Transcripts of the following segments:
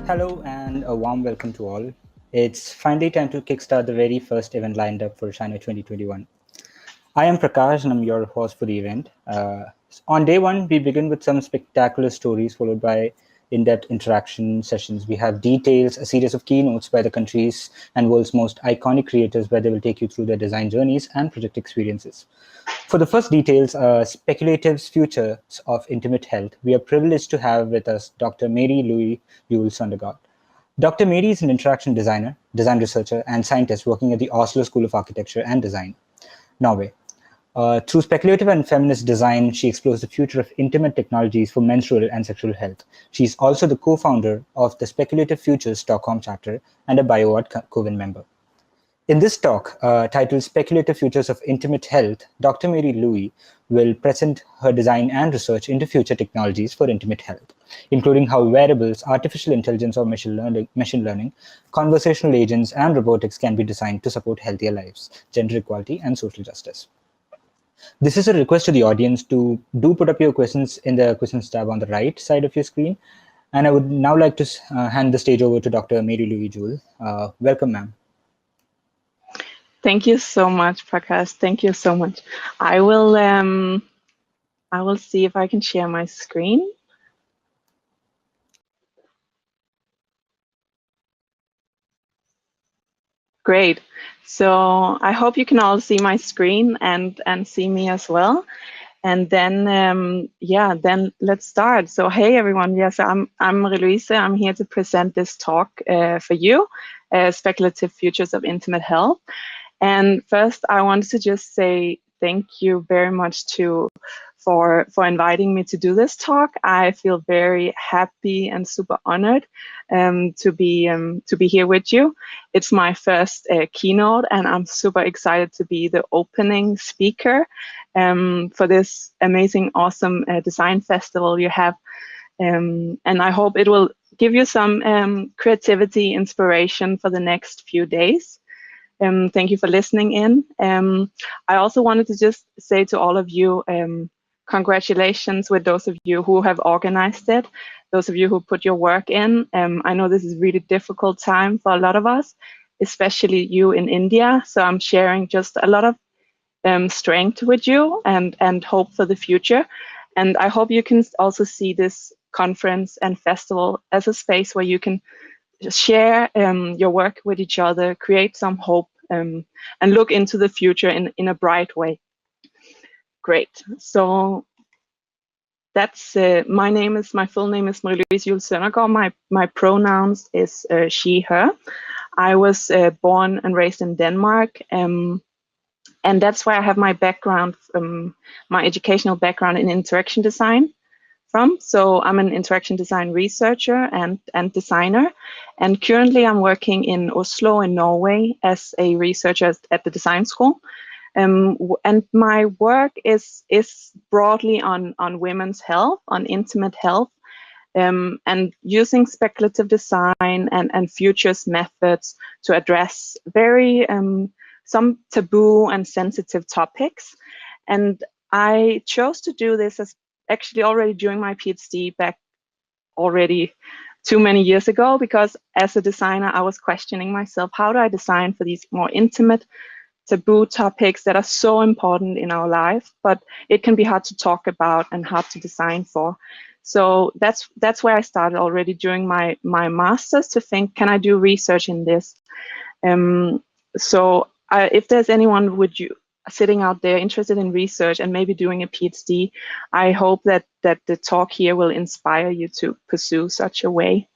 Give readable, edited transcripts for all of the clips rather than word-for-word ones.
Hello and a warm welcome to all. It's finally time to kickstart the very first event lined up for Ishanya 2021. I am Prakash and I'm your host for the event. On day one, we begin with some spectacular stories followed by in-depth interaction sessions. We have details, a series of keynotes by the country's and world's most iconic creators where they will take you through their design journeys and project experiences. For the first details, Speculative's Futures of Intimate Health, we are privileged to have with us Dr. Mary Louise Juul Søndergaard. Dr. Mary is an interaction designer, design researcher, and scientist working at the Oslo School of Architecture and Design, Norway. Through speculative and feminist design, she explores the future of intimate technologies for menstrual and sexual health. She's also the co-founder of the Speculative Futures Stockholm chapter and a BioArt Coven member. In this talk, titled Speculative Futures of Intimate Health, Dr. Mary Louise will present her design and research into future technologies for intimate health, including how wearables, artificial intelligence or machine learning, conversational agents, and robotics can be designed to support healthier lives, gender equality, and social justice. This is a request to the audience to do put up your questions in the questions tab on the right side of your screen. And I would now like to hand the stage over to Dr. Mary Louise Juul. Welcome, ma'am. Thank you so much, Prakash. Thank you so much. I will see if I can share my screen. Great. So I hope you can all see my screen and see me as well. And then yeah, then let's start. So hey everyone, yes, I'm Louise. I'm here to present this talk for you, Speculative Futures of Intimate Health. And first, I wanted to just say thank you very much for inviting me to do this talk. I feel very happy and super honored to be here with you. It's my first keynote, and I'm super excited to be the opening speaker for this amazing, awesome design festival you have. And I hope it will give you some creativity, inspiration for the next few days. Thank you for listening in. I also wanted to just say to all of you, congratulations with those of you who have organized it, those of you who put your work in. I know this is a really difficult time for a lot of us, especially you in India. So I'm sharing just a lot of strength with you and hope for the future. And I hope you can also see this conference and festival as a space where you can share your work with each other, create some hope, and look into the future in a bright way. Great. So that's my full name is Louise Juul Søndergaard. My pronouns is she, her. I was born and raised in Denmark, and that's where I have my background, my educational background in interaction design from. So I'm an interaction design researcher and designer, and currently I'm working in Oslo in Norway as a researcher at the design school. And my work is broadly on women's health, on intimate health, and using speculative design and futures methods to address very some taboo and sensitive topics. And I chose to do this as actually already during my PhD back already too many years ago, because as a designer, I was questioning myself, how do I design for these more intimate taboo topics that are so important in our life, but it can be hard to talk about and hard to design for. So that's where I started already during my master's to think, can I do research in this? So if there's anyone sitting out there interested in research and maybe doing a PhD, I hope that the talk here will inspire you to pursue such a way.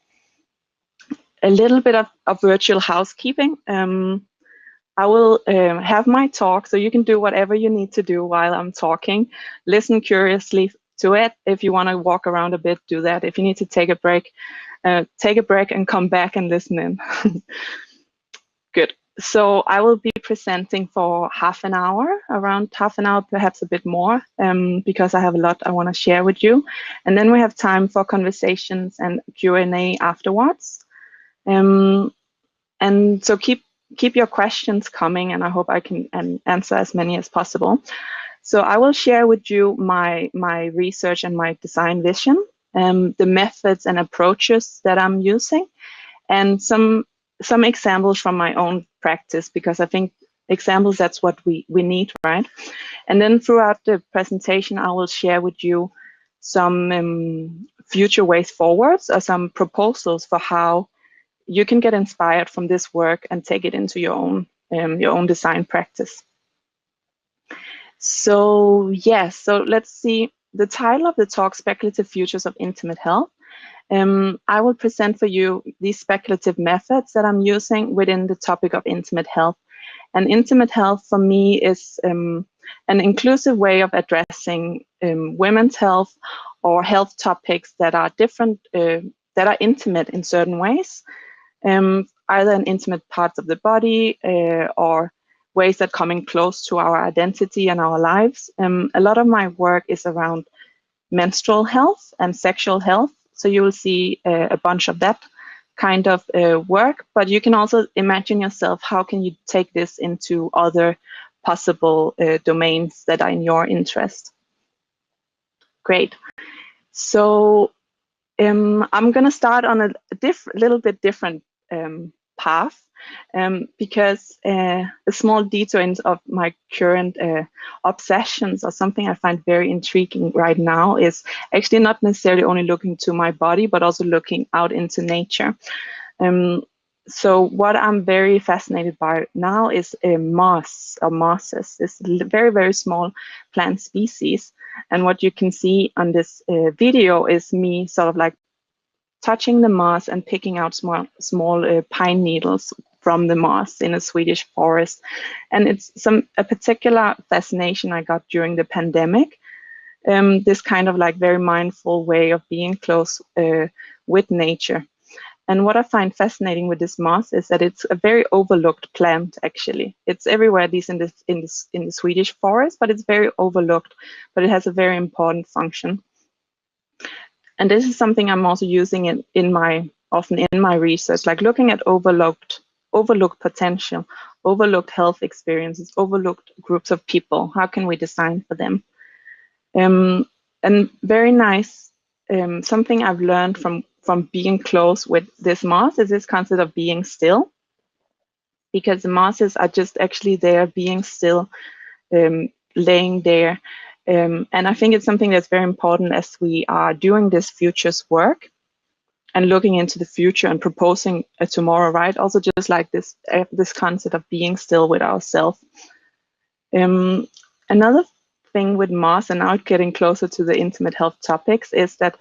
A little bit of virtual housekeeping. I will have my talk, so you can do whatever you need to do while I'm talking. Listen curiously to it. If you want to walk around a bit, do that. If you need to take a break and come back and listen in. Good. So I will be presenting for half an hour, around half an hour, perhaps a bit more, because I have a lot I want to share with you. And then we have time for conversations and Q&A afterwards. And so keep your questions coming, and I hope I can answer as many as possible. So I will share with you my research and my design vision. the methods and approaches that I'm using, and some examples from my own practice, because I think examples, that's what we need, right? And then throughout the presentation, I will share with you some future ways forwards, or some proposals for how you can get inspired from this work and take it into your own design practice. So yes, so let's see. The title of the talk, Speculative Futures of Intimate Health. I will present for you these speculative methods that I'm using within the topic of intimate health. And intimate health for me is an inclusive way of addressing women's health or health topics that are different, that are intimate in certain ways, either in intimate parts of the body or ways that coming close to our identity and our lives. A lot of my work is around menstrual health and sexual health. So you will see a bunch of that kind of work, but you can also imagine yourself, how can you take this into other possible domains that are in your interest. Great. So I'm going to start on a little bit different path, because a small detour of my current obsessions, or something I find very intriguing right now, is actually not necessarily only looking to my body, but also looking out into nature. So what I'm very fascinated by now is moss, or mosses. This very, very small plant species. And what you can see on this video is me sort of like touching the moss and picking out small pine needles from the moss in a Swedish forest. And it's a particular fascination I got during the pandemic. This kind of like very mindful way of being close with nature. And what I find fascinating with this moss is that it's a very overlooked plant, actually. It's everywhere, at least in the Swedish forest, but it's very overlooked, but it has a very important function. And this is something I'm also using often in my research, like looking at overlooked potential, overlooked health experiences, overlooked groups of people. How can we design for them? And very nice, something I've learned from being close with this moss is this concept of being still, because the mosses are just actually there, being still, laying there. And I think it's something that's very important as we are doing this futures work and looking into the future and proposing a tomorrow, right? Also just like this concept of being still with ourselves. Another thing with moss, and now getting closer to the intimate health topics, is that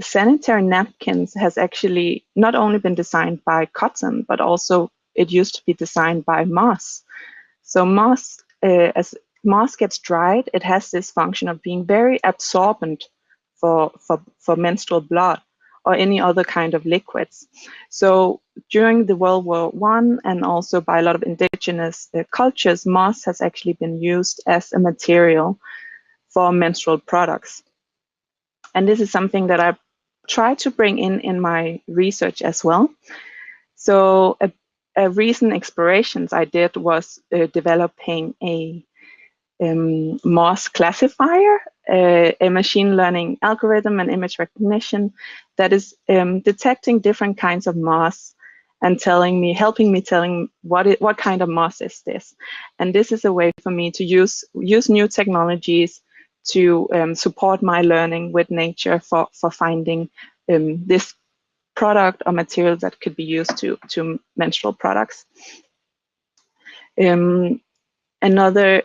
sanitary napkins has actually not only been designed by cotton, but also it used to be designed by moss. So moss, as moss gets dried, it has this function of being very absorbent for menstrual blood or any other kind of liquids. So during the World War I, and also by a lot of indigenous cultures, moss has actually been used as a material for menstrual products. And this is something that I try to bring in my research as well. So a recent explorations I did was developing a moss classifier, a machine learning algorithm and image recognition that is detecting different kinds of moss and helping me telling what kind of moss is this. And this is a way for me to use new technologies to support my learning with nature for finding this product or material that could be used to menstrual products. Another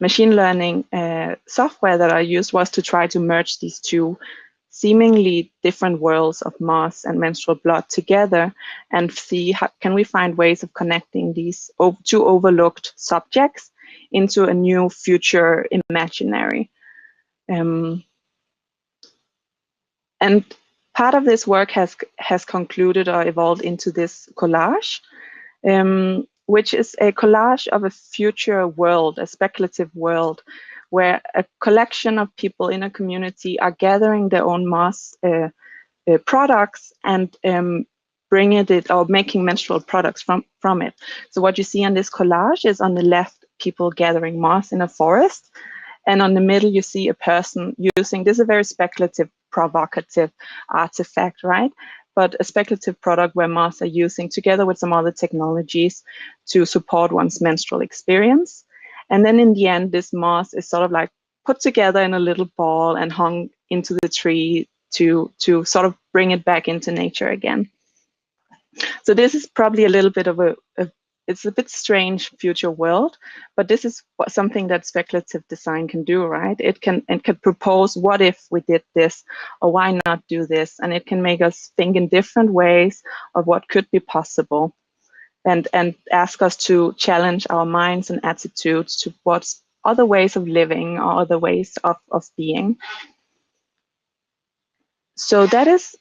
machine learning software that I used was to try to merge these two seemingly different worlds of moss and menstrual blood together and see how can we find ways of connecting these two overlooked subjects into a new future imaginary. And part of this work has concluded or evolved into this collage, which is a collage of a future world, a speculative world, where a collection of people in a community are gathering their own moss products and bringing it or making menstrual products from it. So what you see on this collage is on the left, people gathering moss in a forest. And on the middle, you see a person using, this is a very speculative provocative artifact, right? But a speculative product where moths are using, together with some other technologies, to support one's menstrual experience. And then in the end, this moth is sort of like put together in a little ball and hung into the tree to sort of bring it back into nature again. So this is probably a little bit of it's a bit strange future world, but this is something that speculative design can do, right? It can propose, what if we did this, or why not do this? And it can make us think in different ways of what could be possible, and ask us to challenge our minds and attitudes towards other ways of living or other ways of being. So that is,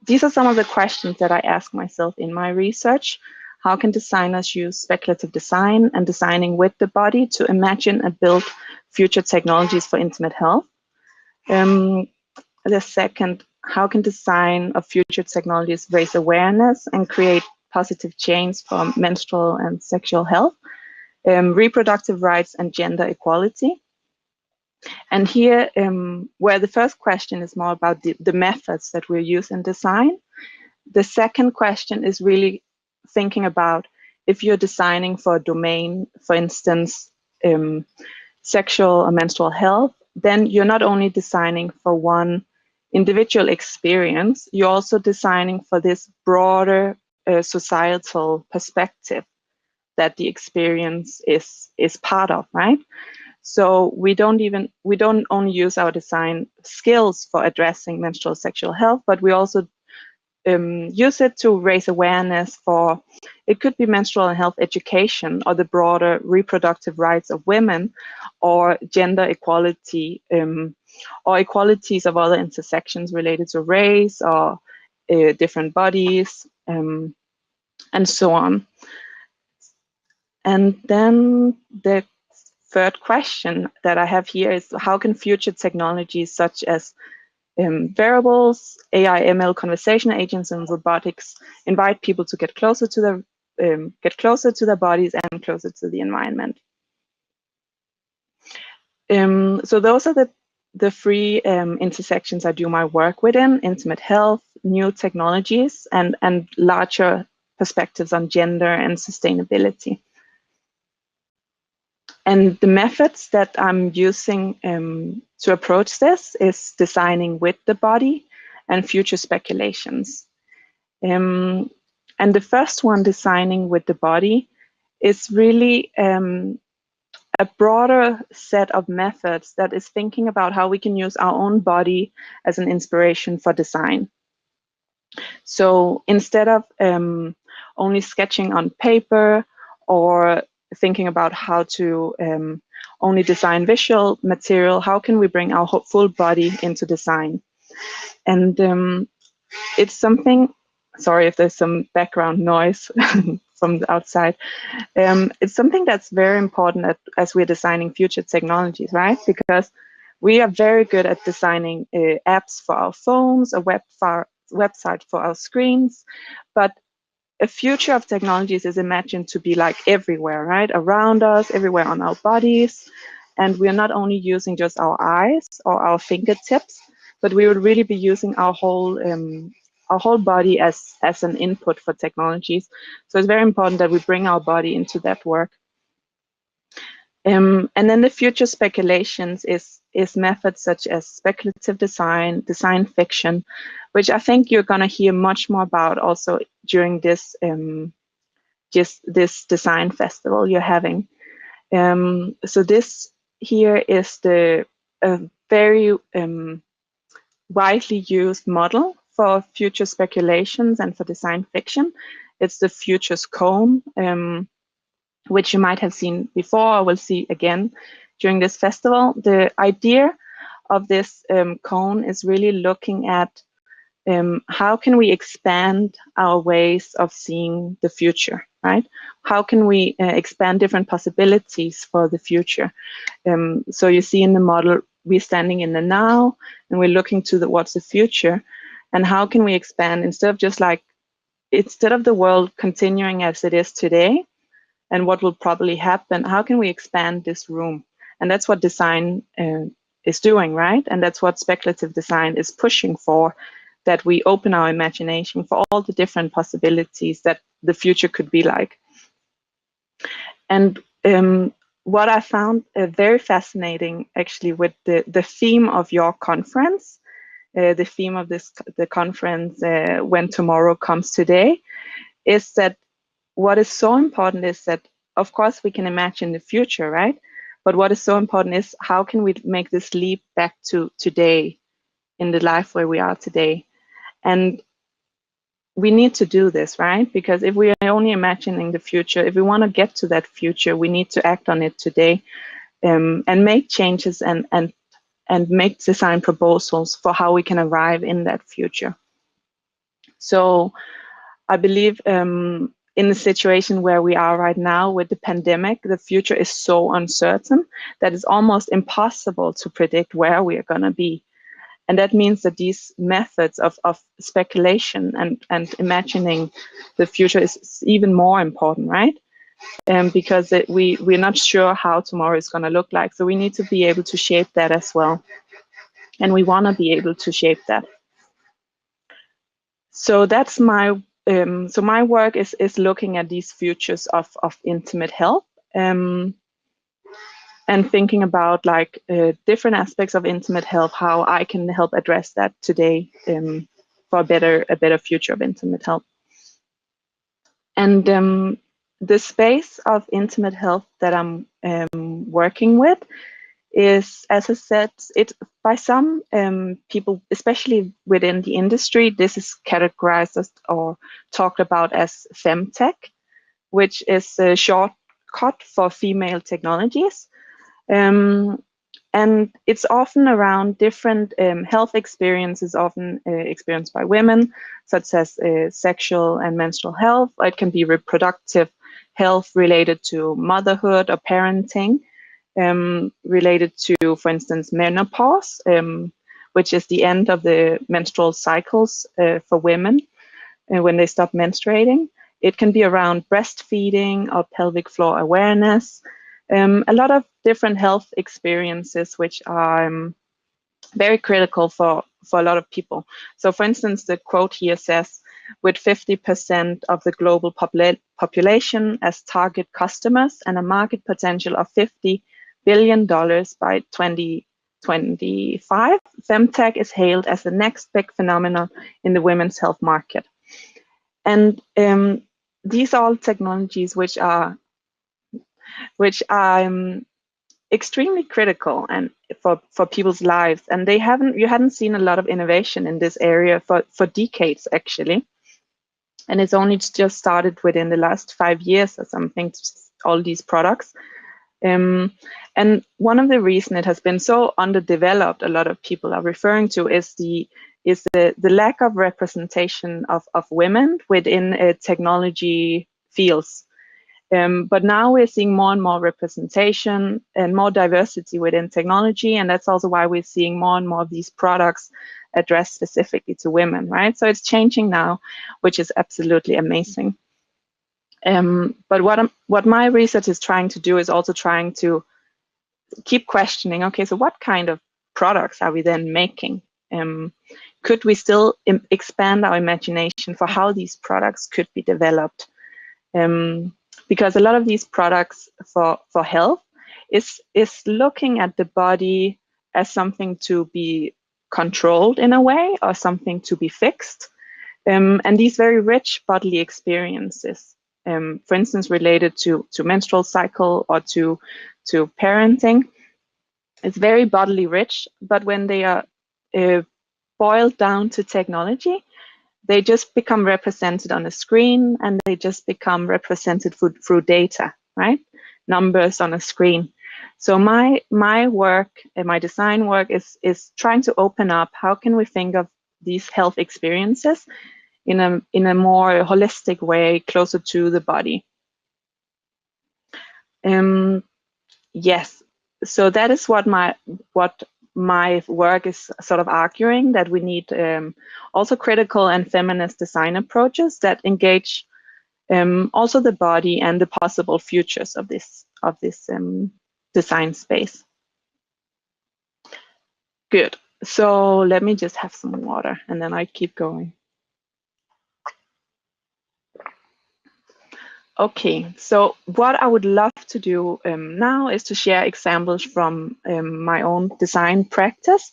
these are some of the questions that I ask myself in my research. How can designers use speculative design and designing with the body to imagine and build future technologies for intimate health? The second, how can design of future technologies raise awareness and create positive change for menstrual and sexual health, reproductive rights and gender equality? And here, where the first question is more about the methods that we use in design, the second question is really thinking about, if you're designing for a domain, for instance, sexual or menstrual health, then you're not only designing for one individual experience, you're also designing for this broader societal perspective that the experience is part of, right? So we don't only use our design skills for addressing menstrual sexual health, but we also use it to raise awareness for, it could be menstrual health education, or the broader reproductive rights of women, or gender equality, or equalities of other intersections related to race or different bodies, and so on. And then the third question that I have here is, how can future technologies such as wearables, AI, ML, conversation agents, and robotics invite people to get closer to their bodies and closer to the environment? So those are the three intersections I do my work within: intimate health, new technologies, and larger perspectives on gender and sustainability. And the methods that I'm using to approach this is designing with the body and future speculations. And the first one, designing with the body, is really a broader set of methods that is thinking about how we can use our own body as an inspiration for design. So instead of only sketching on paper, or thinking about how to only design visual material, how can we bring our full body into design? And it's something, sorry if there's some background noise from the outside. It's something that's very important as we're designing future technologies, right? Because we are very good at designing apps for our phones, a website for our screens, but a future of technologies is imagined to be like everywhere, right? Around us, everywhere on our bodies. And we're not only using just our eyes or our fingertips, but we would really be using our whole body as an input for technologies. So it's very important that we bring our body into that work. And then the future speculations is methods such as speculative design, design fiction, which I think you're going to hear much more about also during this this design festival you're having. So this here is the very widely used model for future speculations and for design fiction. It's the Futures Cone, which you might have seen before or will see again during this festival. The idea of this cone is really looking at how can we expand our ways of seeing the future, right? How can we expand different possibilities for the future? So you see in the model, we're standing in the now, and we're looking to what's the future, and how can we expand instead of the world continuing as it is today, and what will probably happen, how can we expand this room? And that's what design is doing, right? And that's what speculative design is pushing for, that we open our imagination for all the different possibilities that the future could be like. And what I found very fascinating, actually, with the theme of your conference, the theme of the conference, When Tomorrow Comes Today, is that what is so important is that, of course, we can imagine the future, right? But what is so important is how can we make this leap back to today, in the life where we are today. And we need to do this, right? Because if we are only imagining the future, if we want to get to that future, we need to act on it today, and make changes and make design proposals for how we can arrive in that future. So I believe in the situation where we are right now with the pandemic, the future is so uncertain that it's almost impossible to predict where we are going to be. And that means that these methods of speculation and imagining the future is even more important, right? Because we're not sure how tomorrow is going to look like. So we need to be able to shape that as well. And we want to be able to shape that. So that's my my work is looking at these futures of intimate health, and thinking about like different aspects of intimate health, how I can help address that today, for a better future of intimate health. And the space of intimate health that I'm working with is, as I said, it by some people, especially within the industry, this is categorized as or talked about as femtech, which is a shortcut for female technologies. And it's often around different health experiences, often experienced by women, such as sexual and menstrual health. It can be reproductive health related to motherhood or parenting, related to, for instance, menopause, which is the end of the menstrual cycles for women when they stop menstruating. It can be around breastfeeding or pelvic floor awareness. A lot of different health experiences which are very critical for a lot of people. So for instance, the quote here says, with 50% of the global population as target customers and a market potential of $50 billion by 2025, femtech is hailed as the next big phenomenon in the women's health market. And these are all technologies which are extremely critical and for people's lives, and you hadn't seen a lot of innovation in this area for decades, actually, and it's only just started within the last 5 years or something, all these products. And one of the reasons it has been so underdeveloped, a lot of people are referring to, is the lack of representation of women within technology fields. But now we're seeing more and more representation and more diversity within technology, and that's also why we're seeing more and more of these products addressed specifically to women, right? So it's changing now, which is absolutely amazing. But what my research is trying to do is also trying to keep questioning, okay, so what kind of products are we then making? Could we still expand our imagination for how these products could be developed? Because a lot of these products for health is looking at the body as something to be controlled in a way, or something to be fixed. And these very rich bodily experiences, for instance, related to menstrual cycle or to parenting, it's very bodily rich, but when they are boiled down to technology, they just become represented on a screen, and they just become represented through data, right? Numbers on a screen. So my work and my design work is trying to open up, how can we think of these health experiences in a more holistic way, closer to the body. Yes, so that is what my work is sort of arguing, that we need also critical and feminist design approaches that engage also the body and the possible futures of this design space. Good. So let me just have some water and then I keep going. Okay, so what I would love to do now is to share examples from my own design practice.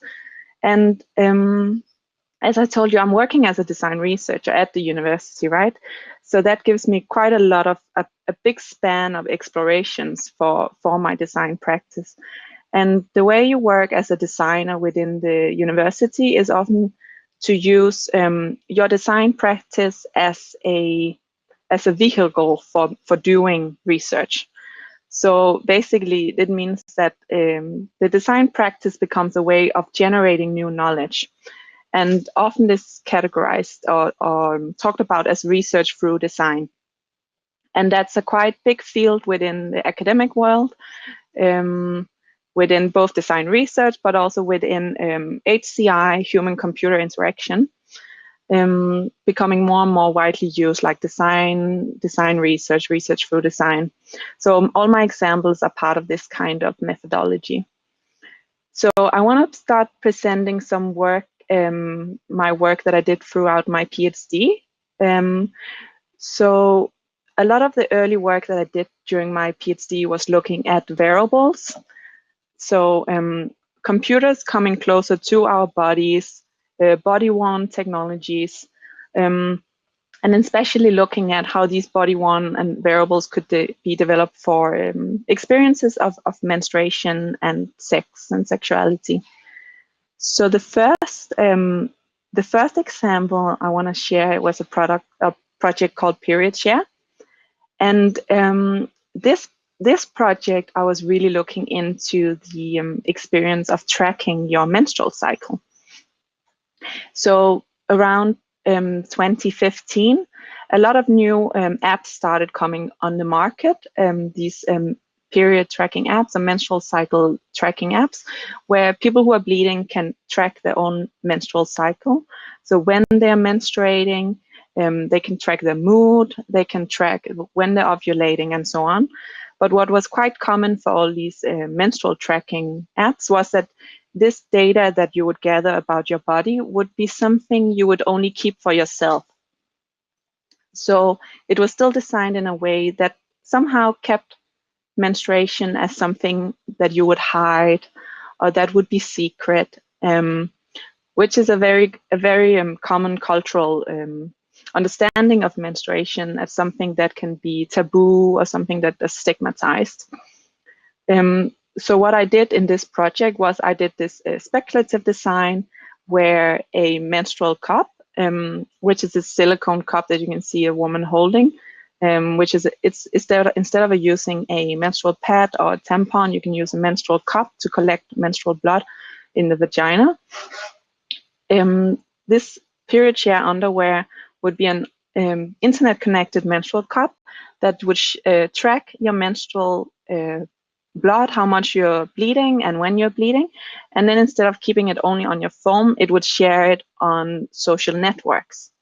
And as I told you, I'm working as a design researcher at the university, right? So that gives me quite a lot of a big span of explorations for my design practice. And the way you work as a designer within the university is often to use your design practice as a vehicle for doing research. So basically, it means that the design practice becomes a way of generating new knowledge. And often this is categorized or talked about as research through design. And that's a quite big field within the academic world, within both design research, but also within HCI, human-computer interaction, becoming more and more widely used, like design research, research through design. So all my examples are part of this kind of methodology. So I want to start presenting some work, my work that I did throughout my PhD. So a lot of the early work that I did during my PhD was looking at wearables. So computers coming closer to our bodies, body-worn technologies, and especially looking at how these body-worn and wearables could be developed for experiences of menstruation and sex and sexuality. So the first example I want to share was a project called Period Share, and this project I was really looking into the experience of tracking your menstrual cycle. So around 2015, a lot of new apps started coming on the market. These period tracking apps and menstrual cycle tracking apps, where people who are bleeding can track their own menstrual cycle. So when they're menstruating, they can track their mood, they can track when they're ovulating, and so on. But what was quite common for all these menstrual tracking apps was that this data that you would gather about your body would be something you would only keep for yourself. So it was still designed in a way that somehow kept menstruation as something that you would hide or that would be secret, which is a very common cultural understanding of menstruation as something that can be taboo or something that is stigmatized. So what I did in this project was I did this speculative design where a menstrual cup, which is a silicone cup that you can see a woman holding, which is instead of using a menstrual pad or a tampon, you can use a menstrual cup to collect menstrual blood in the vagina. This period share underwear would be an internet-connected menstrual cup that would track your menstrual blood, how much you're bleeding and when you're bleeding. And then instead of keeping it only on your phone, it would share it on social networks.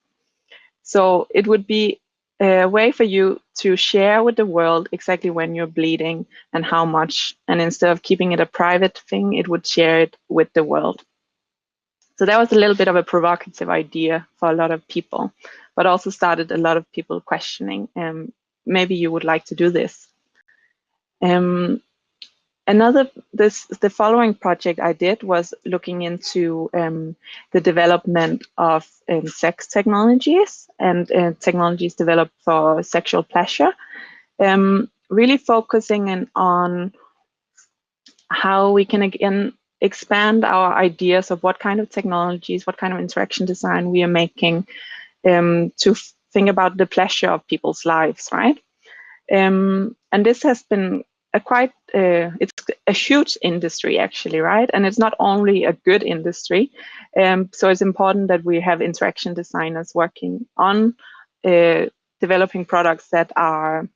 So it would be a way for you to share with the world exactly when you're bleeding and how much. And instead of keeping it a private thing, it would share it with the world. So that was a little bit of a provocative idea for a lot of people, but also started a lot of people questioning, maybe you would like to do this. The following project I did was looking into the development of sex technologies and technologies developed for sexual pleasure, really focusing on how we can again expand our ideas of what kind of technologies, what kind of interaction design we are making to think about the pleasure of people's lives, right? And this has been it's a huge industry actually, right? And it's not only a good industry. So it's important that we have interaction designers working on developing products that are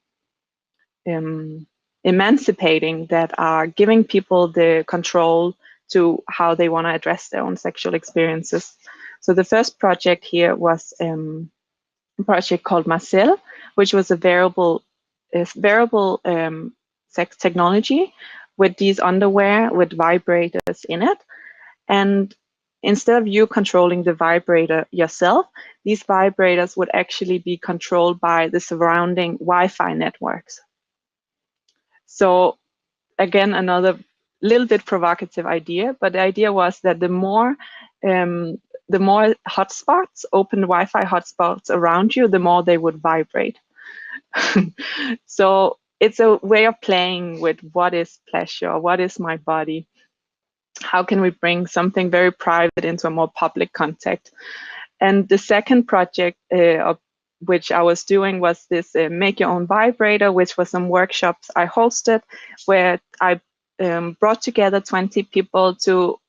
emancipating, that are giving people the control to how they want to address their own sexual experiences. So the first project here was a project called Marcel, which was a wearable sex technology with these underwear with vibrators in it. And instead of you controlling the vibrator yourself, these vibrators would actually be controlled by the surrounding Wi-Fi networks. So again, another little bit provocative idea, but the idea was that the more hotspots, open Wi-Fi hotspots around you, the more they would vibrate. So it's a way of playing with what is pleasure, what is my body, how can we bring something very private into a more public context. And the second project which I was doing was this Make Your Own Vibrator, which was some workshops I hosted where I brought together 20 people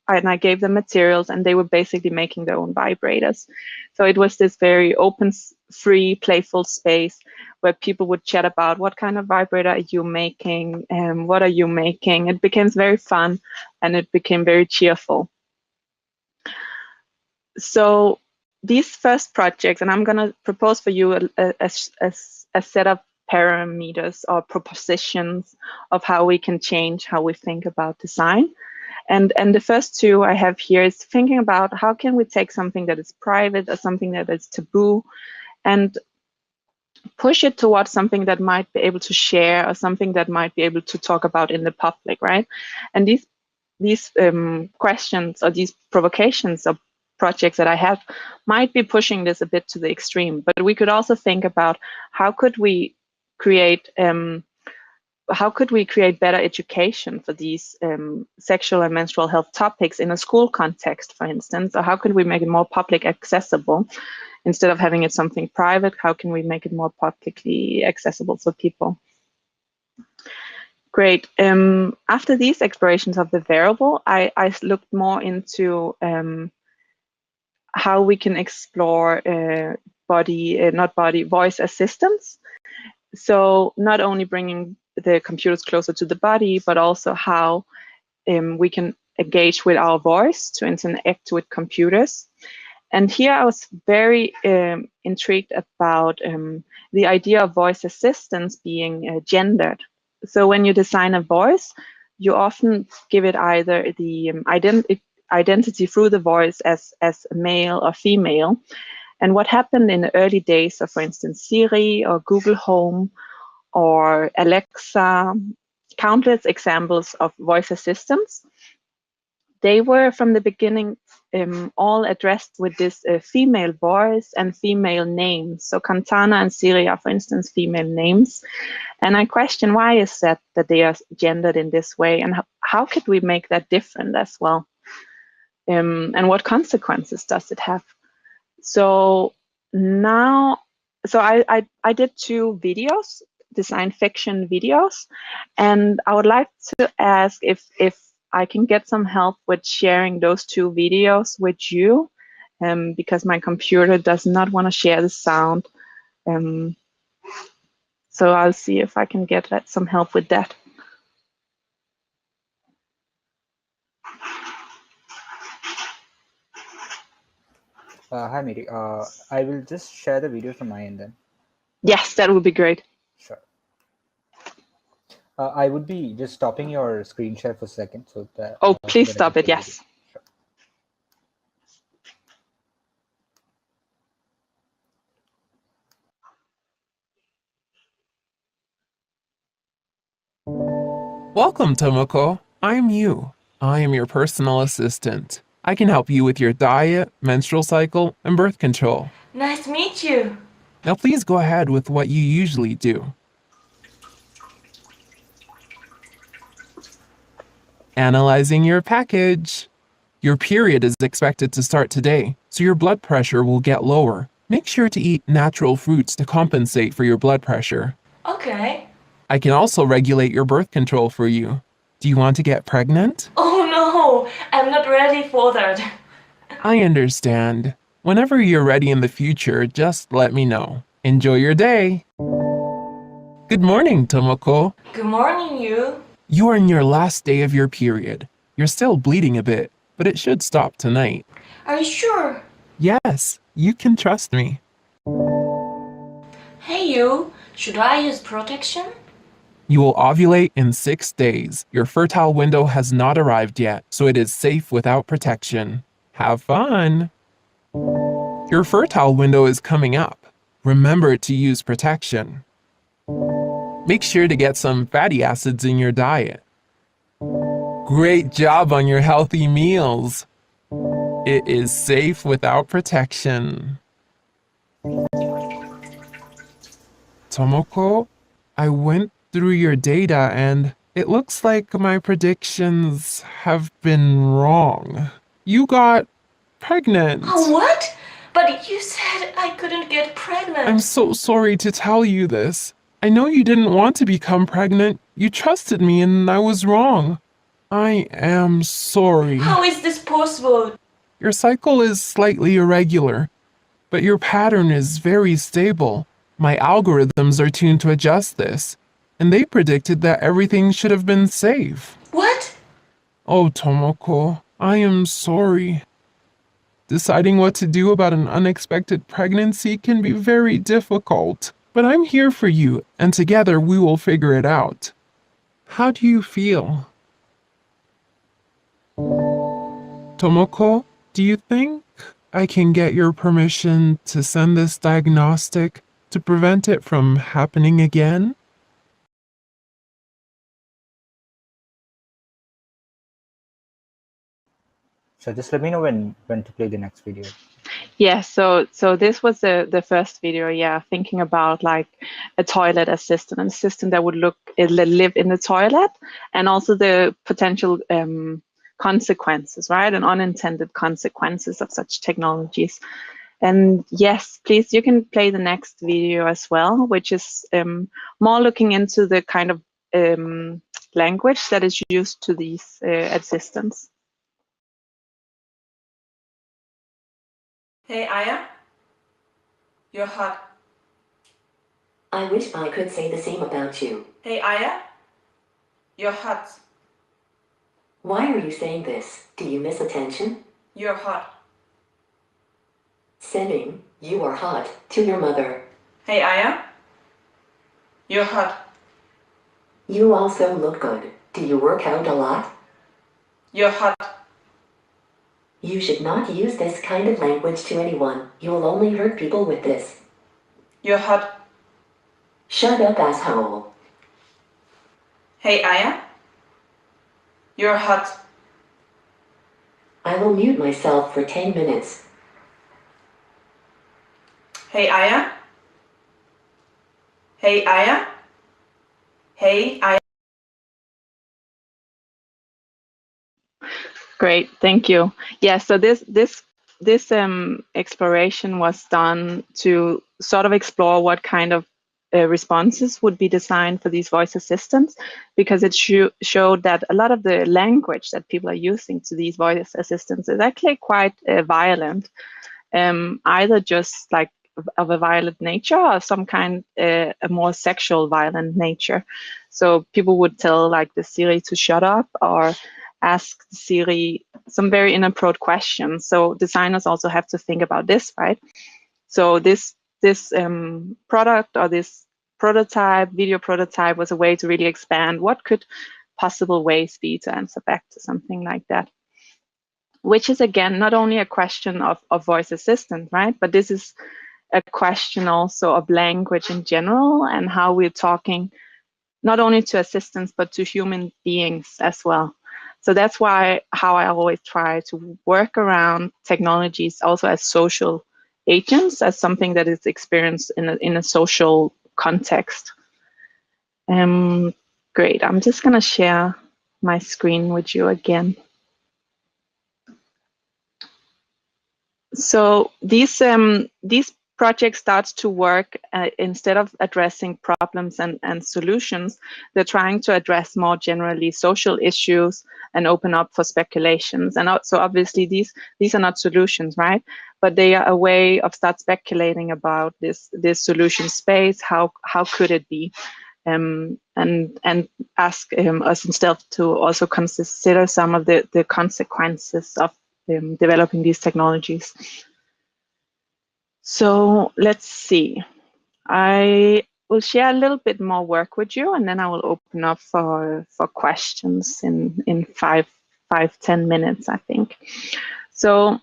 and I gave them materials, and they were basically making their own vibrators. So it was this very open, free, playful space where people would chat about what kind of vibrator are you making, and what are you making. It became very fun, and it became very cheerful. So these first projects, and I'm going to propose for you a set of parameters or propositions of how we can change how we think about design. And the first two I have here is thinking about how can we take something that is private or something that is taboo and push it towards something that might be able to share or something that might be able to talk about in the public, right? And these questions or these provocations or projects that I have might be pushing this a bit to the extreme, but we could also think about how could we create better education for these sexual and menstrual health topics in a school context, for instance, or how could we make it more public accessible instead of having it something private? How can we make it more publicly accessible for people? Great. After these explorations of the wearable, I looked more into how we can explore voice assistance. So not only bringing the computers closer to the body, but also how we can engage with our voice to interact with computers. And here I was very intrigued about the idea of voice assistance being gendered. So when you design a voice, you often give it either the identity through the voice as male or female. And what happened in the early days of, for instance, Siri or Google Home or Alexa, countless examples of voice assistants, they were from the beginning all addressed with this female voice and female names. So Cantana and Siri are, for instance, female names. And I question, why is that they are gendered in this way? And how could we make that different as well? And what consequences does it have? So now, I did 2 videos, design fiction videos, and I would like to ask if I can get some help with sharing those 2 videos with you, because my computer does not want to share the sound. So I'll see if I can get some help with that. Hi, Miri. I will just share the video from my end then. Yes, that would be great. Sure. I would be just stopping your screen share for a second. So that, please stop it, yes. Sure. Welcome, Tomoko. I'm you. I am your personal assistant. I can help you with your diet, menstrual cycle, and birth control. Nice to meet you. Now please go ahead with what you usually do. Analyzing your package. Your period is expected to start today, so your blood pressure will get lower. Make sure to eat natural fruits to compensate for your blood pressure. Okay. I can also regulate your birth control for you. Do you want to get pregnant? Oh no, I'm not ready for that. I understand. Whenever you're ready in the future, just let me know. Enjoy your day. Good morning, Tomoko. Good morning, you. You are in your last day of your period. You're still bleeding a bit, but it should stop tonight. Are you sure? Yes, you can trust me. Hey you, should I use protection? You will ovulate in 6 days. Your fertile window has not arrived yet, so it is safe without protection. Have fun! Your fertile window is coming up. Remember to use protection. Make sure to get some fatty acids in your diet. Great job on your healthy meals. It is safe without protection. Tomoko, I went through your data and it looks like my predictions have been wrong. You got pregnant. Oh, what? But you said I couldn't get pregnant. I'm so sorry to tell you this. I know you didn't want to become pregnant. You trusted me and I was wrong. I am sorry. How is this possible? Your cycle is slightly irregular, but your pattern is very stable. My algorithms are tuned to adjust this, and they predicted that everything should have been safe. What? Oh, Tomoko, I am sorry. Deciding what to do about an unexpected pregnancy can be very difficult, but I'm here for you, and together we will figure it out. How do you feel? Tomoko, do you think I can get your permission to send this diagnostic to prevent it from happening again? So just let me know when to play the next video. Yeah, so this was the first video, yeah, thinking about like a toilet assistant, an assistant that would live in the toilet, and also the potential consequences, right, and unintended consequences of such technologies. And yes, please, you can play the next video as well, which is more looking into the kind of language that is used to these assistants. Hey, Aya? You're hot. I wish I could say the same about you. Hey, Aya? You're hot. Why are you saying this? Do you miss attention? You're hot. Sending, you are hot, to your mother. Hey, Aya? You're hot. You also look good. Do you work out a lot? You're hot. You should not use this kind of language to anyone. You will only hurt people with this. You're hot. Shut up, asshole. Hey, Aya? You're hot. I will mute myself for 10 minutes. Hey, Aya? Hey, Aya? Hey, Aya? Great, thank you. Yeah, so this exploration was done to sort of explore what kind of responses would be designed for these voice assistants, because it showed that a lot of the language that people are using to these voice assistants is actually quite violent, either just like of a violent nature or some kind a more sexual violent nature. So people would tell like the Siri to shut up or ask Siri some very inappropriate questions. So designers also have to think about this, right? So this product or this video prototype was a way to really expand what could possible ways be to answer back to something like that. Which is again not only a question of voice assistant, right? But this is a question also of language in general and how we're talking not only to assistants but to human beings as well. So that's how I always try to work around technologies also as social agents, as something that is experienced in a social context. Great, I'm just gonna share my screen with you again. So these projects start to work instead of addressing problems and solutions, they're trying to address more generally social issues and open up for speculations. And so obviously these are not solutions, right? But they are a way of start speculating about this solution space. How could it be? And ask us instead to also consider some of the consequences of developing these technologies. So let's see. I will share a little bit more work with you, and then I will open up for questions in 5-10 minutes, I think. So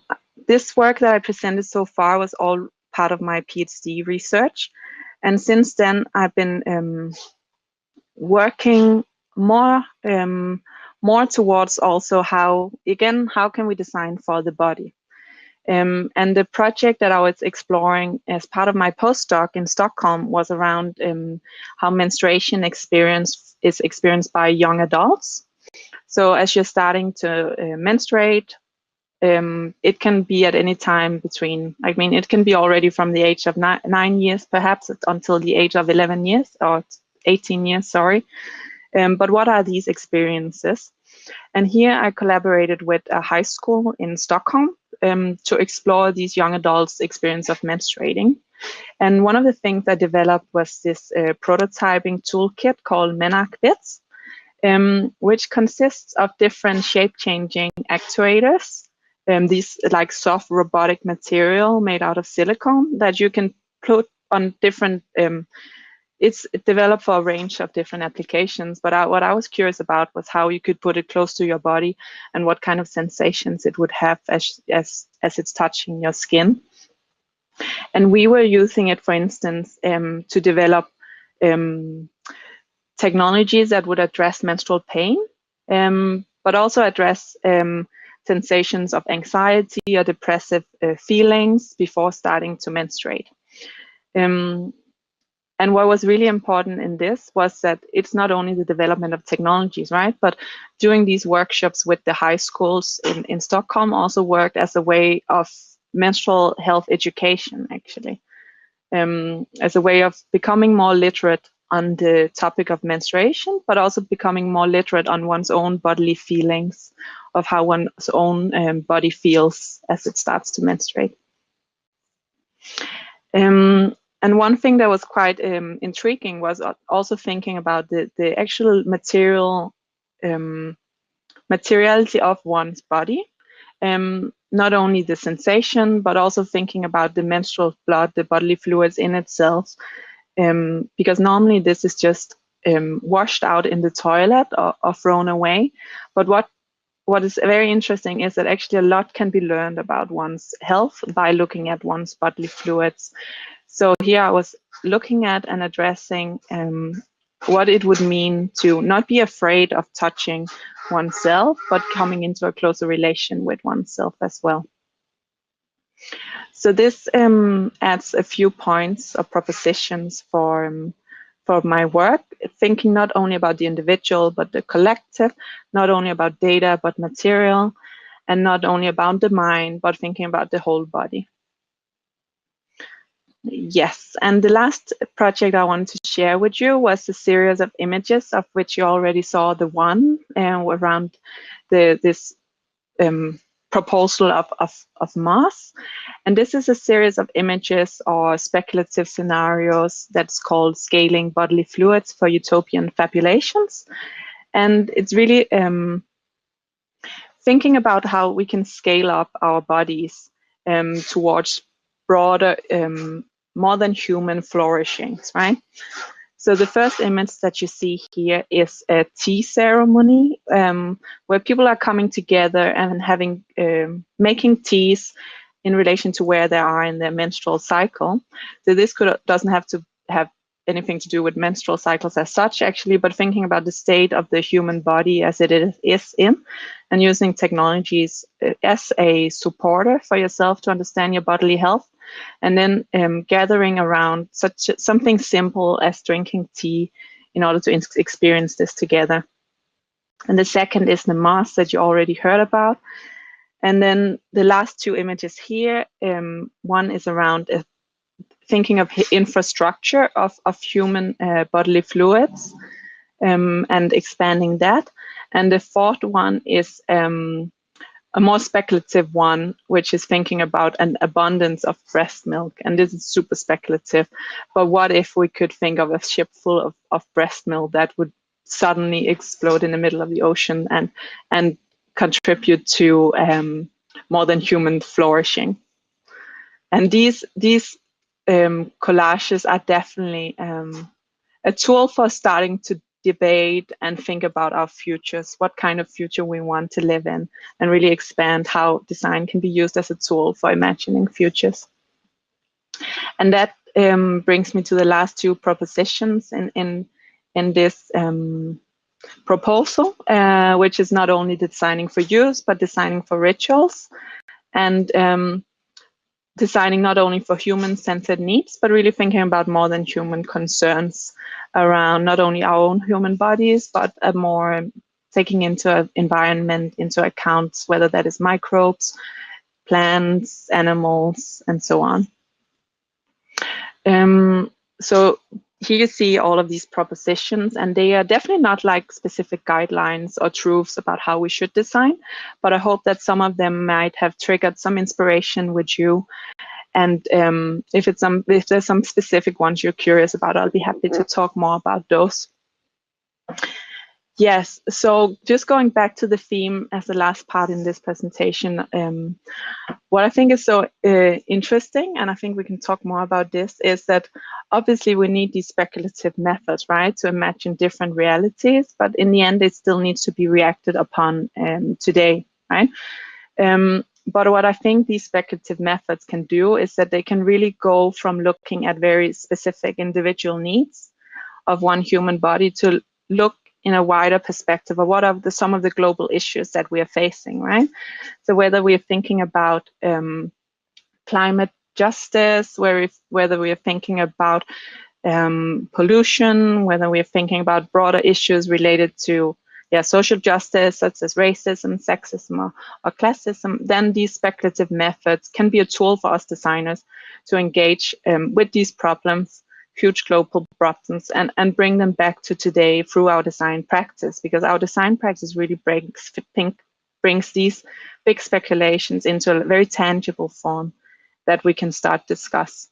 this work that I presented so far was all part of my PhD research, and since then I've been working more towards also how can we design for the body. And the project that I was exploring as part of my postdoc in Stockholm was around how menstruation is experienced by young adults. So as you're starting to menstruate, it can be at any time between, it can be already from the age of 9 years, perhaps, until the age of 11 years or 18 years, sorry. But what are these experiences? And here I collaborated with a high school in Stockholm to explore these young adults' experience of menstruating. And one of the things I developed was this prototyping toolkit called Menac Bits, which consists of different shape-changing actuators. These like soft robotic material made out of silicone that you can put on different it's developed for a range of different applications, but what I was curious about was how you could put it close to your body and what kind of sensations it would have as it's touching your skin. And we were using it, for instance, to develop technologies that would address menstrual pain, but also address sensations of anxiety or depressive feelings before starting to menstruate. And what was really important in this was that it's not only the development of technologies, right? But doing these workshops with the high schools in Stockholm also worked as a way of menstrual health education, actually, as a way of becoming more literate on the topic of menstruation, but also becoming more literate on one's own bodily feelings of how one's own body feels as it starts to menstruate. And one thing that was quite intriguing was also thinking about the actual materiality of one's body. Not only the sensation, but also thinking about the menstrual blood, the bodily fluids in itself. Because normally this is just washed out in the toilet or thrown away. But what is very interesting is that actually a lot can be learned about one's health by looking at one's bodily fluids. So here I was looking at and addressing what it would mean to not be afraid of touching oneself, but coming into a closer relation with oneself as well. So this adds a few points or propositions for my work, thinking not only about the individual, but the collective, not only about data, but material, and not only about the mind, but thinking about the whole body. Yes, and the last project I wanted to share with you was a series of images, of which you already saw the one around this proposal of mass. And this is a series of images or speculative scenarios that's called Scaling Bodily Fluids for Utopian Fabulations. And it's really thinking about how we can scale up our bodies towards broader, more than human flourishings, right? So the first image that you see here is a tea ceremony where people are coming together and having making teas in relation to where they are in their menstrual cycle. So this doesn't have to have anything to do with menstrual cycles as such, actually, but thinking about the state of the human body as it is in, and using technologies as a supporter for yourself to understand your bodily health. And then gathering around something simple as drinking tea in order to experience this together. And the second is the mass that you already heard about. And then the last two images here, one is around thinking of infrastructure of human bodily fluids and expanding that. And the fourth one is a more speculative one, which is thinking about an abundance of breast milk. And this is super speculative. But what if we could think of a ship full of breast milk that would suddenly explode in the middle of the ocean and contribute to more than human flourishing? And these collages are definitely a tool for starting to debate and think about our futures, what kind of future we want to live in, and really expand how design can be used as a tool for imagining futures. And that brings me to the last two propositions in this proposal, which is not only designing for use, but designing for rituals, and designing not only for human-centered needs, but really thinking about more than human concerns around not only our own human bodies, but a more taking into environment into account, whether that is microbes, plants, animals, and so on. So here you see all of these propositions, and they are definitely not like specific guidelines or truths about how we should design, but I hope that some of them might have triggered some inspiration with you. And if there's some specific ones you're curious about, I'll be happy to talk more about those. Yes, so just going back to the theme as the last part in this presentation, what I think is so interesting, and I think we can talk more about this, is that obviously we need these speculative methods, right, to imagine different realities, but in the end it still needs to be reacted upon today, right? But what I think these speculative methods can do is that they can really go from looking at very specific individual needs of one human body to look in a wider perspective of what are some of the global issues that we are facing, right? So whether we are thinking about climate justice, whether we are thinking about pollution, whether we are thinking about broader issues related to social justice, such as racism, sexism, or classism, then these speculative methods can be a tool for us designers to engage with these problems, huge global problems, and bring them back to today through our design practice, because our design practice really brings these big speculations into a very tangible form that we can start discuss.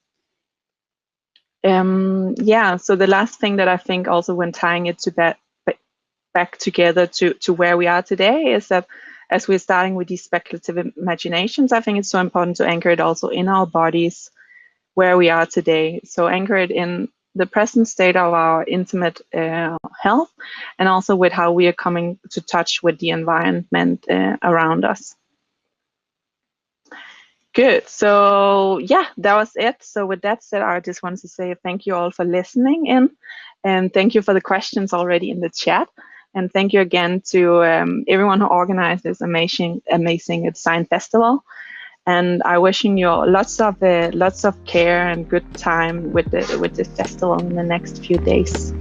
So the last thing that I think also when tying it to that back together to where we are today is that as we're starting with these speculative imaginations, I think it's so important to anchor it also in our bodies where we are today. So anchor it in the present state of our intimate health, and also with how we are coming to touch with the environment around us. Good. So that was it. So with that said, I just wanted to say thank you all for listening in, and thank you for the questions already in the chat. And thank you again to everyone who organized this amazing design festival. And I'm wishing you lots of care and good time with this festival in the next few days.